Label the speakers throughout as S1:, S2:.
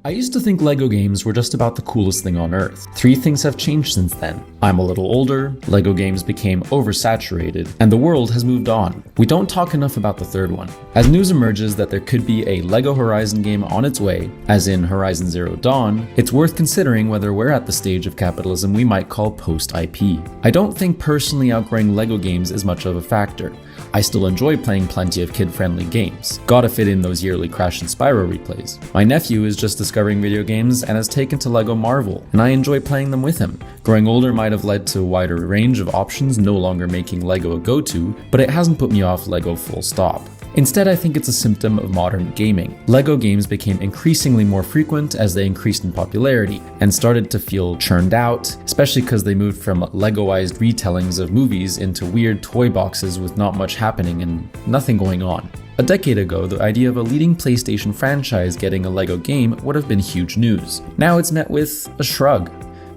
S1: I used to think LEGO games were just about the coolest thing on earth. 3 things have changed since then. I'm a little older, LEGO games became oversaturated, and the world has moved on. We don't talk enough about the third one. As news emerges that there could be a LEGO Horizon game on its way, as in Horizon Zero Dawn, it's worth considering whether we're at the stage of capitalism we might call post-IP. I don't think personally outgrowing LEGO games is much of a factor. I still enjoy playing plenty of kid-friendly games. Gotta fit in those yearly Crash and Spyro replays. My nephew is just discovering video games and has taken to LEGO Marvel, and I enjoy playing them with him. Growing older might have led to a wider range of options, no longer making LEGO a go-to, but it hasn't put me off LEGO full stop. Instead, I think it's a symptom of modern gaming. LEGO games became increasingly more frequent as they increased in popularity, and started to feel churned out, especially because they moved from LEGOized retellings of movies into weird toy boxes with not much happening and nothing going on. A decade ago, the idea of a leading PlayStation franchise getting a LEGO game would have been huge news. Now it's met with a shrug,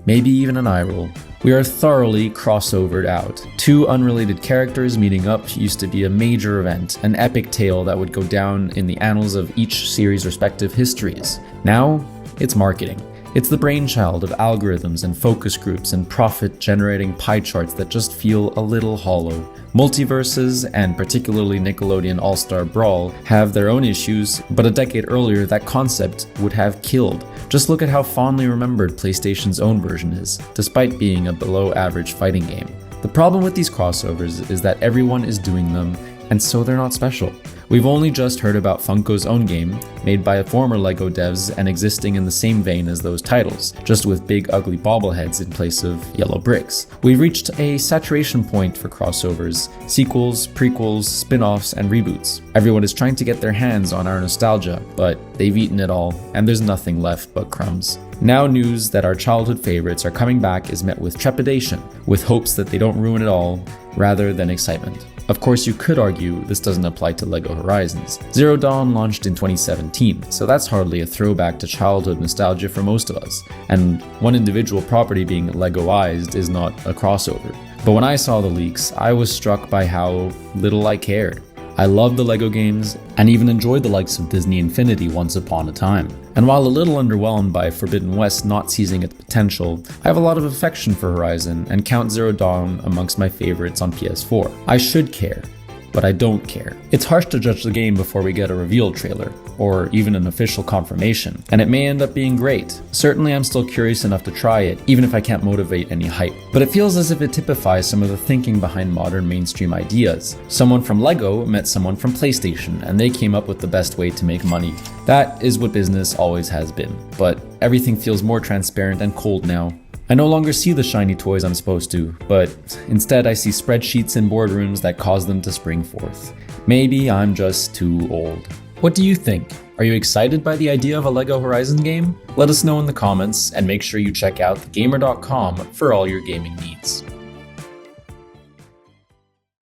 S1: maybe even an eye roll. We are thoroughly crossovered out. 2 unrelated characters meeting up used to be a major event, an epic tale that would go down in the annals of each series' respective histories. Now, it's marketing. It's the brainchild of algorithms and focus groups and profit-generating pie charts that just feel a little hollow. Multiverses, and particularly Nickelodeon All-Star Brawl, have their own issues, but a decade earlier that concept would have killed. Just look at how fondly remembered PlayStation's own version is, despite being a below-average fighting game. The problem with these crossovers is that everyone is doing them, and so they're not special. We've only just heard about Funko's own game, made by former LEGO devs and existing in the same vein as those titles, just with big ugly bobbleheads in place of yellow bricks. We've reached a saturation point for crossovers, sequels, prequels, spin-offs, and reboots. Everyone is trying to get their hands on our nostalgia, but they've eaten it all, and there's nothing left but crumbs. Now news that our childhood favorites are coming back is met with trepidation, with hopes that they don't ruin it all, rather than excitement. Of course, you could argue this doesn't apply to LEGO Horizons. Zero Dawn launched in 2017, so that's hardly a throwback to childhood nostalgia for most of us, and one individual property being LEGOized is not a crossover. But when I saw the leaks, I was struck by how little I cared. I loved the LEGO games, and even enjoyed the likes of Disney Infinity once upon a time. And while a little underwhelmed by Forbidden West not seizing its potential, I have a lot of affection for Horizon and count Zero Dawn amongst my favorites on PS4. I should care, but I don't care. It's harsh to judge the game before we get a reveal trailer, or even an official confirmation, and it may end up being great. Certainly I'm still curious enough to try it, even if I can't motivate any hype. But it feels as if it typifies some of the thinking behind modern mainstream ideas. Someone from LEGO met someone from PlayStation, and they came up with the best way to make money. That is what business always has been, but everything feels more transparent and cold now. I no longer see the shiny toys I'm supposed to, but instead I see spreadsheets in boardrooms that cause them to spring forth. Maybe I'm just too old. What do you think? Are you excited by the idea of a LEGO Horizon game? Let us know in the comments, and make sure you check out thegamer.com for all your gaming needs.